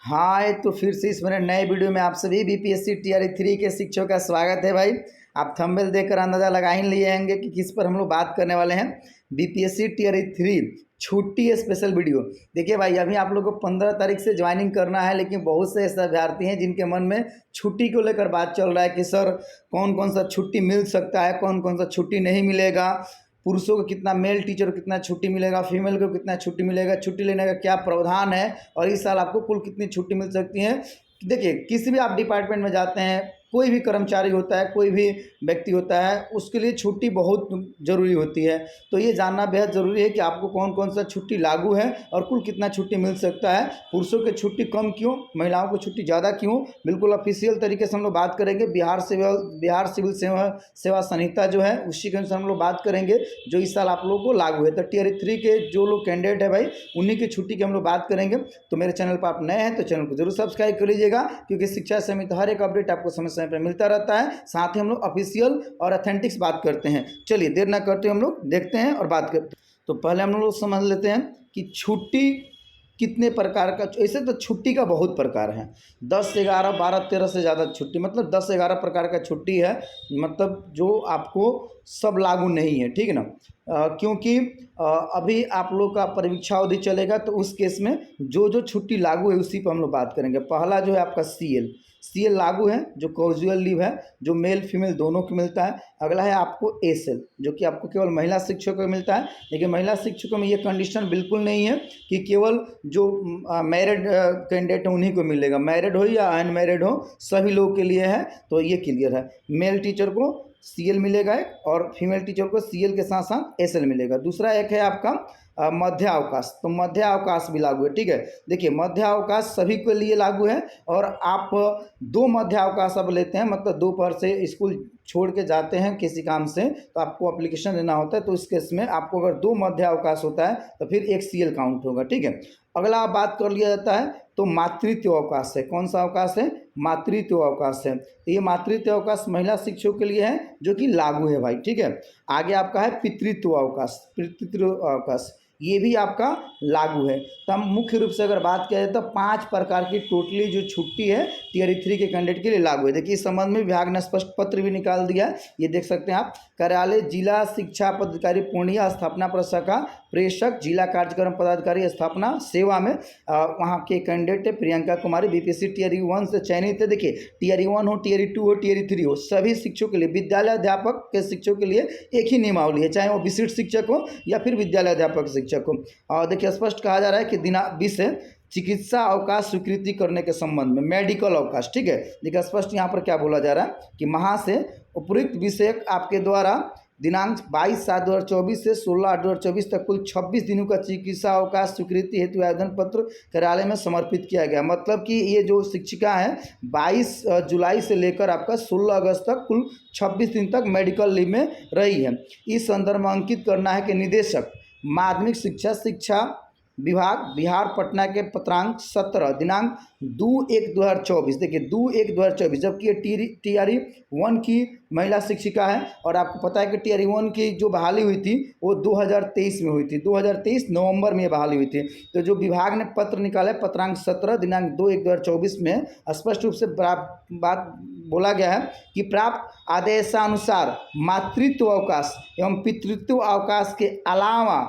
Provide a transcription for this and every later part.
हाय, तो फिर से इस मेरे नए वीडियो में आप सभी बीपीएससी टीआरई 3 के शिक्षकों का स्वागत है भाई। आप थंबनेल देखकर अंदाज़ा लगा ही लिए होंगे कि किस पर हम लोग बात करने वाले हैं। बीपीएससी टीआरई 3 छुट्टी स्पेशल वीडियो। देखिए भाई, अभी आप लोग को 15 तारीख से ज्वाइनिंग करना है, लेकिन बहुत से ऐसे अभ्यर्थी हैं जिनके मन में छुट्टी को लेकर बात चल रहा है कि सर कौन कौन सा छुट्टी मिल सकता है, कौन कौन सा छुट्टी नहीं मिलेगा, पुरुषों को कितना, मेल टीचर को कितना छुट्टी मिलेगा, फीमेल को कितना छुट्टी मिलेगा, छुट्टी लेने का क्या प्रावधान है और इस साल आपको कुल कितनी छुट्टी मिल सकती है। देखिए, किसी भी आप डिपार्टमेंट में जाते हैं, कोई भी कर्मचारी होता है, कोई भी व्यक्ति होता है, उसके लिए छुट्टी बहुत ज़रूरी होती है। तो ये जानना बेहद ज़रूरी है कि आपको कौन कौन सा छुट्टी लागू है और कुल कितना छुट्टी मिल सकता है। पुरुषों की छुट्टी कम क्यों, महिलाओं को छुट्टी ज़्यादा क्यों, बिल्कुल ऑफिशियल तरीके से हम लोग बात करेंगे। बिहार सिविल सेवा संहिता जो है उसी के अनुसार हम लोग बात करेंगे, जो इस साल आप लोगों को लागू है। तो टीआरई 3 के जो लोग कैंडिडेट है भाई, उन्हीं की छुट्टी की हम लोग बात करेंगे। तो मेरे चैनल पर आप नए हैं तो चैनल को जरूर सब्सक्राइब कर लीजिएगा, क्योंकि शिक्षा समिति हर एक अपडेट आपको समय समय पर मिलता रहता है। साथ ही हम लोग ऑफिशियल और ऑथेंटिक्स बात करते हैं। चलिए देर ना करते हम लोग देखते हैं और बात करते हैं। तो पहले हम लोग समझ लेते हैं कि छुट्टी कितने प्रकार का। ऐसे तो छुट्टी का बहुत प्रकार है, 10, 11, 12, 13 से ज़्यादा छुट्टी, मतलब 10, 11 प्रकार का छुट्टी है। मतलब जो आपको सब लागू नहीं है, ठीक है ना। क्योंकि अभी आप लोग का परीक्षा अवधि चलेगा, तो उस केस में जो जो छुट्टी लागू है उसी पर हम लोग बात करेंगे। पहला जो है आपका सीएल लागू है, जो कैजुअल लीव है, जो मेल फीमेल दोनों को मिलता है। अगला है आपको एसएल, जो कि आपको केवल महिला शिक्षकों को मिलता है। लेकिन महिला शिक्षकों में ये कंडीशन बिल्कुल नहीं है कि केवल जो मैरिड कैंडिडेट है उन्हीं को मिलेगा। मैरिड हो या अनमैरिड हो, सभी लोगों के लिए है। तो ये क्लियर है। मेल टीचर को सीएल मिलेगा एक, और फीमेल टीचर को सीएल के साथ साथ एसएल मिलेगा। दूसरा एक है आपका मध्य अवकाश। तो मध्य अवकाश भी लागू है, ठीक है। देखिए, मध्य अवकाश सभी के लिए लागू है, और आप 2 मध्य अवकाश अब लेते हैं, मतलब दोपहर से स्कूल छोड़ के जाते हैं किसी काम से, तो आपको एप्लीकेशन देना होता है। तो इस केस में आपको अगर 2 मध्य अवकाश होता है तो फिर एक सीएल काउंट होगा, ठीक है। अगला बात कर लिया जाता है तो मातृत्व अवकाश है। कौन सा अवकाश है? मातृत्व अवकाश है। तो ये मातृत्व अवकाश महिला शिक्षकों के लिए है, जो कि लागू है भाई, ठीक है। आगे आपका है पितृत्व अवकाश। पितृत्व अवकाश ये भी आपका लागू है। तो हम मुख्य रूप से अगर बात किया जाए तो 5 प्रकार की टोटली जो छुट्टी है टीआरई 3 के कैंडिडेट के लिए लागू है। देखिए, इस संबंध में विभाग ने स्पष्ट पत्र भी निकाल दिया है, ये देख सकते हैं आप। कार्यालय जिला शिक्षा पदाधिकारी पूर्णिया स्थापना प्रशाखा प्रेषक जिला कार्यक्रम पदाधिकारी स्थापना सेवा में वहाँ के कैंडिडेट है प्रियंका कुमारी, बीपीएससी टीआरई 1 से चयनित है। देखिए, टीआरई 1 हो, टीआरई 2 हो, टीआरई 3 हो, सभी शिक्षकों के लिए, विद्यालय अध्यापक के शिक्षकों के लिए एक ही नियमावली है, चाहे वो विशिष्ट शिक्षक हो या फिर विद्यालय अध्यापक शिक्षक को। और देखिए, स्पष्ट कहा जा रहा है कि दिनांक 20 है चिकित्सा अवकाश स्वीकृति करने के संबंध में, मेडिकल अवकाश, ठीक है। देखिए, स्पष्ट यहाँ पर क्या बोला जा रहा है कि महा से उपयुक्त विषय आपके द्वारा दिनांक 22/7/2024 से 16/8/2024 तक कुल 26 दिनों का चिकित्सा अवकाश स्वीकृति हेतु आवेदन पत्र कार्यालय में समर्पित किया गया। मतलब कि ये जो शिक्षिका है 22 जुलाई से लेकर आपका 16 अगस्त तक कुल 26 दिन तक मेडिकल लीव में रही है। इस संदर्भ में अंकित करना है कि निदेशक माध्यमिक शिक्षा विभाग बिहार पटना के पत्रांक 17 दिनांक 2/1/2024, देखिए 2/1/2024, जबकि ये टीआरई 1 की महिला शिक्षिका है। और आपको पता है कि टीआरई 1 की जो बहाली हुई थी वो 2023 में हुई थी, 2023 नवंबर में ये बहाली हुई थी। तो जो विभाग ने पत्र निकाला है पत्रांक 17 दिनांक 2/1/2024 में स्पष्ट रूप से बात बोला गया है कि प्राप्त आदेशानुसार मातृत्व अवकाश एवं पितृत्व अवकाश के अलावा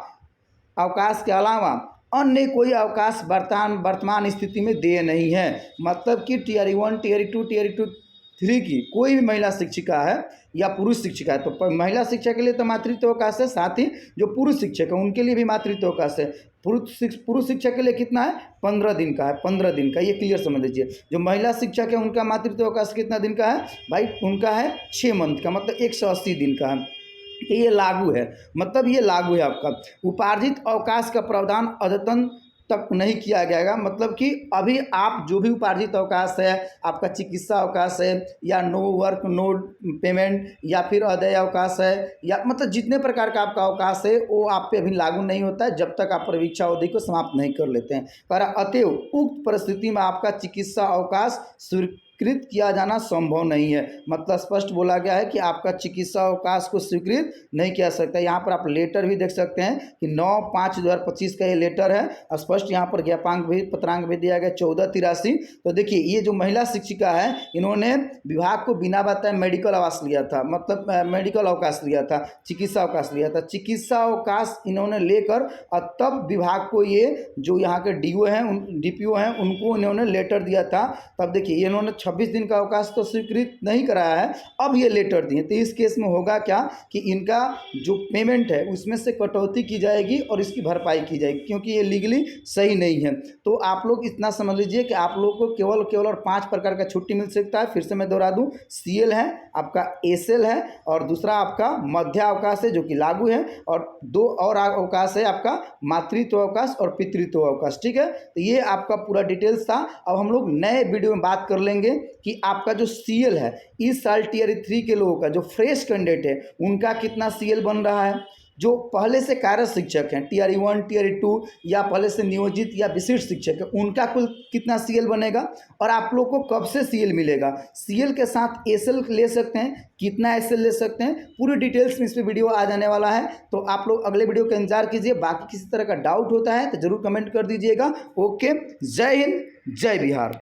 अन्य कोई अवकाश वर्तमान स्थिति में देय नहीं है। मतलब कि टीआरई 1, टीआरई 2, टीआरई 3 की कोई भी महिला शिक्षिका है या पुरुष शिक्षिका है, तो महिला शिक्षा के लिए तो मातृत्व अवकाश है, साथ ही जो पुरुष शिक्षक है उनके लिए भी मातृत्व अवकाश है। पुरुष शिक्षक के लिए कितना है? 15 दिन का है, 15 दिन का, ये क्लियर समझ लीजिए। जो महिला शिक्षक है उनका मातृत्व अवकाश कितना दिन का है भाई? उनका है 6 मंथ का, मतलब 180 दिन का है। ये लागू है, मतलब ये लागू है आपका। उपार्जित अवकाश का प्रावधान अद्यतन तक नहीं किया जाएगा। मतलब कि अभी आप जो भी उपार्जित अवकाश है, आपका चिकित्सा अवकाश है, या नो वर्क नो पेमेंट, या फिर अदेय अवकाश है, या मतलब जितने प्रकार का आपका अवकाश है वो आप पे अभी लागू नहीं होता है जब तक आप परीक्षा अवधि को समाप्त नहीं कर लेते हैं। पर अतएव उक्त परिस्थिति में आपका चिकित्सा अवकाश स्वीकृत किया जाना संभव नहीं है। मतलब स्पष्ट बोला गया है कि आपका चिकित्सा अवकाश को स्वीकृत नहीं किया सकता। यहाँ पर आप लेटर भी देख सकते हैं कि 9/5/2025 का ये लेटर है। स्पष्ट यहाँ पर ज्ञापांक भी पत्रांक भी दिया गया 1483। तो देखिए ये जो महिला शिक्षिका है इन्होंने विभाग को बिना बताए मेडिकल आवास लिया था, मतलब मेडिकल अवकाश लिया था, चिकित्सा अवकाश लिया था। चिकित्सा अवकाश इन्होंने लेकर और तब विभाग को ये जो यहाँ के डीओ हैं डीपीओ हैं उनको इन्होंने लेटर दिया था। तब देखिए इन्होंने 26 दिन का अवकाश तो स्वीकृत नहीं कराया है, अब ये लेटर दिए। तो इस केस में होगा क्या कि इनका जो पेमेंट है उसमें से कटौती की जाएगी और इसकी भरपाई की जाएगी, क्योंकि ये लीगली सही नहीं है। तो आप लोग इतना समझ लीजिए कि आप लोग को केवल और 5 प्रकार का छुट्टी मिल सकता है। फिर से मैं दोहरा दूं, सीएल है, आपका एसएल है और दूसरा आपका मध्य अवकाश है जो कि लागू है, और 2 और अवकाश है आपका मातृत्व अवकाश और पितृत्व अवकाश। ठीक है, तो ये आपका पूरा डिटेल्स था। अब हम लोग नए वीडियो में बात कर लेंगे कि आपका जो सीएल है इस साल टियर 3 के लोगों का जो फ्रेश कैंडिडेट है उनका कितना सीएल बन रहा है। जो पहले से कार्य शिक्षक हैं टियर 1 टियर 2 या पहले से नियोजित या विशिष्ट शिक्षक है उनका कुल कितना सीएल बनेगा और आप लोग को कब से सीएल मिलेगा। सीएल के साथ एसएल ले सकते हैं, कितना एसएल ले सकते हैं, पूरी डिटेल्स में इस पर वीडियो आ जाने वाला है। तो आप लोग अगले वीडियो का इंतजार कीजिए। बाकी किसी तरह का डाउट होता है तो जरूर कमेंट कर दीजिएगा। ओके, जय हिंद, जय बिहार।